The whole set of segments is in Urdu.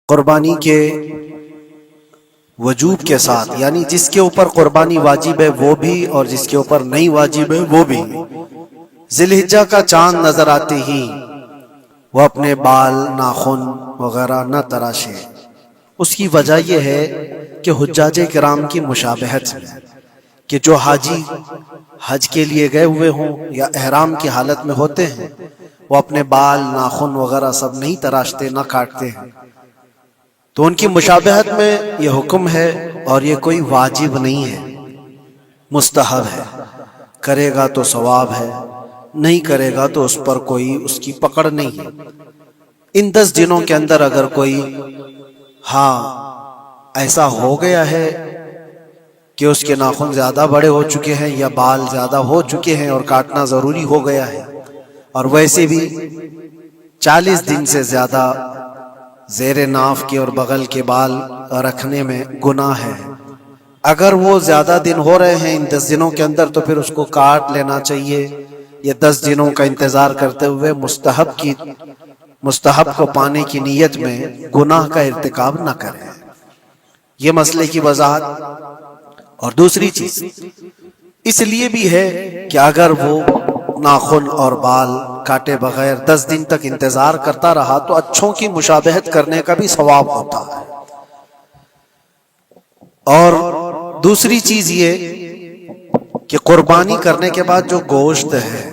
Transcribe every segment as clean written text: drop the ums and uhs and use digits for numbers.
قربانی کے وجوب کے ساتھ، یعنی جس کے اوپر قربانی واجب ہے وہ بھی اور جس کے اوپر نہیں واجب ہے وہ بھی، ذی الحجہ کا چاند نظر آتے ہی وہ اپنے بال ناخن وغیرہ نہ تراشے۔ اس کی وجہ یہ ہے کہ حجاج کرام کی مشابہت ہے کہ جو حاجی حج کے لیے گئے ہوئے ہوں یا احرام کی حالت میں ہوتے ہیں وہ اپنے بال ناخن وغیرہ سب نہیں تراشتے، نہ کاٹتے ہیں، تو ان کی مشابہت میں یہ حکم ہے اور یہ کوئی واجب نہیں ہے، مستحب ہے۔ کرے گا تو ثواب ہے، نہیں کرے گا تو اس پر کوئی اس کی پکڑ نہیں ہے۔ ان 10 دنوں کے اندر اگر کوئی ایسا ہو گیا ہے کہ اس کے ناخن زیادہ بڑے ہو چکے ہیں یا بال زیادہ ہو چکے ہیں اور کاٹنا ضروری ہو گیا ہے، اور ویسے بھی 40 دن سے زیادہ زیر ناف کے اور بغل کے بال رکھنے میں گناہ ہے، اگر وہ زیادہ دن ہو رہے ہیں ان 10 دنوں کے اندر تو پھر اس کو کاٹ لینا چاہیے۔ یہ 10 دنوں کا انتظار کرتے ہوئے مستحب کو پانے کی نیت میں گناہ کا ارتکاب نہ کرے۔ یہ مسئلے کی وضاحت۔ اور دوسری چیز اس لیے بھی ہے کہ اگر وہ ناخن اور بال کاٹے بغیر 10 دن تک انتظار کرتا رہا تو اچھوں کی مشابہت کرنے کا بھی ثواب ہوتا ہے۔ اور دوسری چیز یہ کہ قربانی کرنے کے بعد جو گوشت ہے،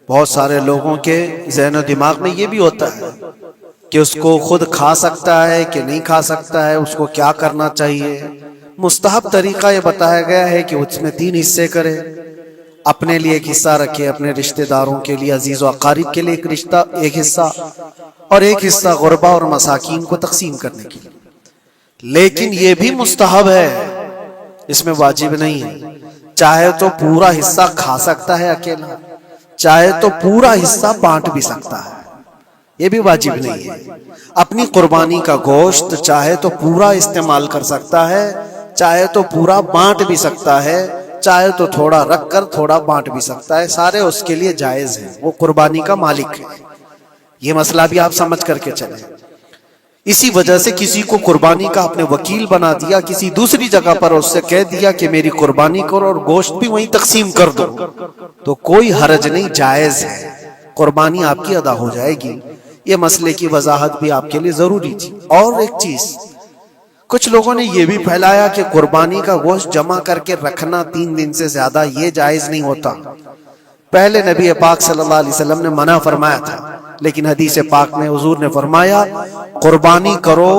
بہت سارے لوگوں کے ذہن و دماغ میں یہ بھی ہوتا ہے کہ اس کو خود کھا سکتا ہے کہ نہیں کھا سکتا ہے، اس کو کیا کرنا چاہیے۔ مستحب طریقہ یہ بتایا گیا ہے کہ اس میں 3 حصے کرے، اپنے لیے ایک حصہ رکھے، اپنے رشتہ داروں کے لیے، عزیز و اقارب کے لیے ایک حصہ، اور ایک حصہ غربا اور مساکین کو تقسیم کرنے کے لیے۔ لیکن یہ بھی مستحب ہے، اس میں واجب نہیں ہے۔ چاہے تو پورا حصہ کھا سکتا ہے اکیلا، چاہے تو پورا حصہ بانٹ بھی سکتا ہے، یہ بھی واجب نہیں ہے۔ اپنی قربانی کا گوشت چاہے تو پورا استعمال کر سکتا ہے، چاہے تو پورا بانٹ بھی سکتا ہے، چاہے تو تھوڑا رکھ کر تھوڑا بانٹ بھی سکتا ہے، سارے اس کے لیے جائز ہیں، وہ قربانی کا مالک ہے۔ یہ مسئلہ بھی آپ سمجھ کر کے چلیں۔ اسی وجہ سے کسی کو قربانی کا اپنے وکیل بنا دیا، کسی دوسری جگہ پر اس سے کہہ دیا کہ میری قربانی کرو اور گوشت بھی وہیں تقسیم کر دو، تو کوئی حرج نہیں، جائز ہے، قربانی آپ کی ادا ہو جائے گی۔ یہ مسئلے کی وضاحت بھی آپ کے لیے ضروری تھی۔ اور ایک چیز، کچھ لوگوں نے یہ بھی پھیلایا کہ قربانی کا گوشت جمع کر کے رکھنا 3 دن سے زیادہ یہ جائز نہیں ہوتا۔ پہلے نبی پاک صلی اللہ علیہ وسلم نے منع فرمایا تھا، لیکن حدیث پاک میں حضور نے فرمایا قربانی کرو،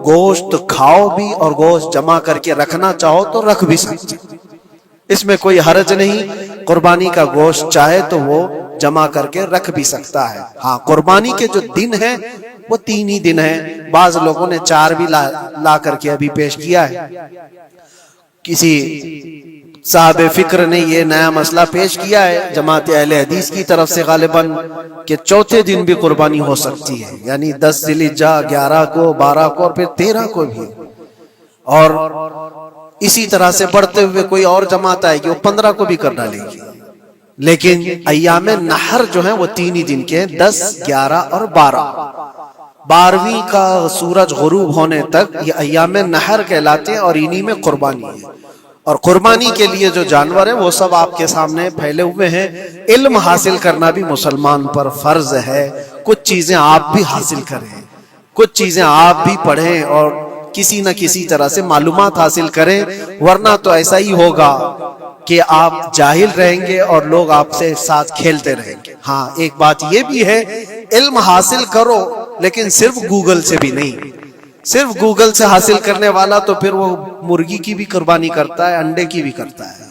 گوشت کھاؤ بھی اور گوشت جمع کر کے رکھنا چاہو تو رکھ بھی سکتے، اس میں کوئی حرج نہیں۔ قربانی کا گوشت چاہے تو وہ جمع کر کے رکھ بھی سکتا ہے۔ قربانی کے جو دن ہیں وہ 3 ہی دن ہیں، بعض لوگوں نے 4 بھی لا کر کے ابھی پیش کیا ہے۔ کسی صاحب فکر نے یہ نیا مسئلہ پیش کیا ہے جماعت اہل حدیث کی طرف سے غالباً کہ 4تھے دن بھی قربانی ہو سکتی ہے، یعنی 10 ذی الحجہ، 11 کو، 12 کو اور پھر 13 کو بھی۔ اور اسی طرح سے بڑھتے ہوئے کوئی اور جماعت آئے گی وہ 15 کو بھی کر ڈالے گی، لیکن ایام نحر جو ہیں وہ 3 ہی دن کے ہیں، 10، 11 اور 12۔ 12ویں کا سورج غروب ہونے تک یہ ایام نحر کہلاتے ہیں اور انہی میں قربانی ہے۔ اور قربانی کے لیے جو جانور ہیں وہ سب آپ کے سامنے پھیلے ہوئے ہیں۔ علم حاصل کرنا بھی مسلمان پر فرض ہے، کچھ چیزیں آپ بھی حاصل کریں، کچھ چیزیں آپ بھی پڑھیں اور کسی نہ کسی طرح سے معلومات حاصل کریں، ورنہ تو ایسا ہی ہوگا کہ آپ جاہل رہیں گے اور لوگ آپ سے ساتھ کھیلتے رہیں گے۔ ایک بات یہ بھی ہے، علم حاصل کرو لیکن صرف گوگل سے بھی نہیں۔ صرف گوگل سے حاصل کرنے والا تو پھر وہ مرغی کی بھی قربانی کرتا ہے، انڈے کی بھی کرتا ہے،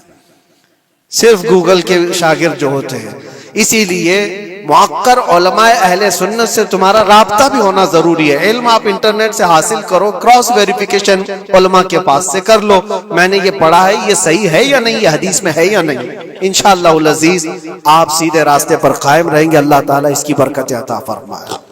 صرف گوگل کے شاگرد جو ہوتے ہیں۔ اسی لیے معقر علماء اہل سنت سے تمہارا رابطہ بھی ہونا ضروری ہے۔ علم آپ انٹرنیٹ سے حاصل کرو، کراس ویریفیکیشن علماء کے پاس سے کر لو، میں نے یہ پڑھا ہے، یہ صحیح ہے یا نہیں، یہ حدیث میں ہے یا نہیں۔ انشاءاللہ العزیز آپ سیدھے راستے پر قائم رہیں گے، اللہ تعالیٰ اس کی برکت عطا فرمائے۔